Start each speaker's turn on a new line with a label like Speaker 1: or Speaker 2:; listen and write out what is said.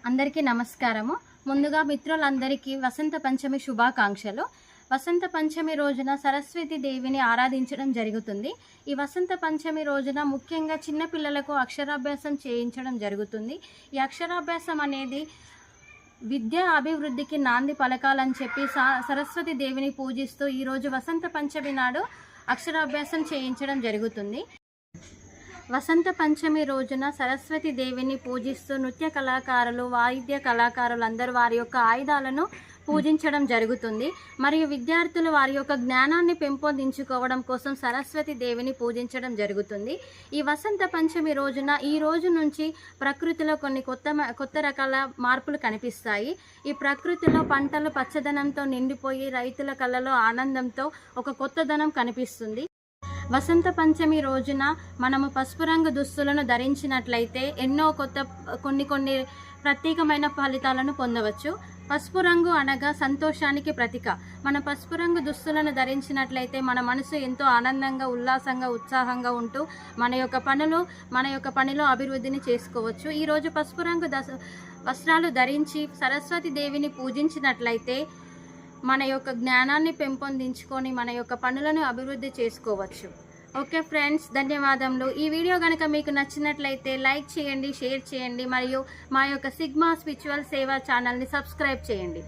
Speaker 1: అందరికీ నమస్కారము. ముందుగా మిత్రులందరికీ వసంత పంచమి శుభాకాంక్షలు. వసంత పంచమి రోజున సరస్వతి దేవిని ఆరాధించడం జరుగుతుంది. ఈ వసంత పంచమి రోజున ముఖ్యంగా చిన్నపిల్లలకు అక్షరాభ్యాసం చేయించడం జరుగుతుంది. ఈ అక్షరాభ్యాసం అనేది విద్యా అభివృద్ధికి నాంది పలకాలని చెప్పి సరస్వతి దేవిని పూజిస్తూ ఈరోజు వసంత పంచమి నాడు అక్షరాభ్యాసం చేయించడం జరుగుతుంది. వసంత పంచమి రోజున సరస్వతి దేవిని పూజిస్తూ నృత్య కళాకారులు, వాయిద్య కళాకారులు అందరూ వారి యొక్క ఆయుధాలను పూజించడం జరుగుతుంది. మరియు విద్యార్థులు వారి యొక్క జ్ఞానాన్ని పెంపొందించుకోవడం కోసం సరస్వతి దేవిని పూజించడం జరుగుతుంది. ఈ వసంత పంచమి రోజున ఈ రోజు నుంచి ప్రకృతిలో కొన్ని కొత్త రకాల మార్పులు కనిపిస్తాయి. ఈ ప్రకృతిలో పంటలు పచ్చదనంతో నిండిపోయి రైతుల కళ్ళలో ఆనందంతో ఒక కొత్తదనం కనిపిస్తుంది. వసంత పంచమి రోజున మనము పసుపు రంగు దుస్తులను ధరించినట్లయితే ఎన్నో కొన్ని ప్రత్యేకమైన ఫలితాలను పొందవచ్చు. పసుపు రంగు అనగా సంతోషానికి ప్రతీక. మన పసుపు రంగు దుస్తులను ధరించినట్లయితే మన మనసు ఎంతో ఆనందంగా, ఉల్లాసంగా, ఉత్సాహంగా ఉంటూ మన యొక్క పనిలో అభివృద్ధిని చేసుకోవచ్చు. ఈరోజు పసుపు రంగు వస్త్రాలు ధరించి సరస్వతి దేవిని పూజించినట్లయితే మన యొక్క జ్ఞానాన్ని పెంపొందించుకొని మన యొక్క పనులను అభివృద్ధి చేసుకోవచ్చు. ఓకే ఫ్రెండ్స్, ధన్యవాదములు. ఈ వీడియో కనుక మీకు నచ్చినట్లయితే లైక్ చేయండి, షేర్ చేయండి మరియు మా యొక్క సిగ్మా స్పిరిచువల్ సేవా ఛానల్ని సబ్స్క్రైబ్ చేయండి.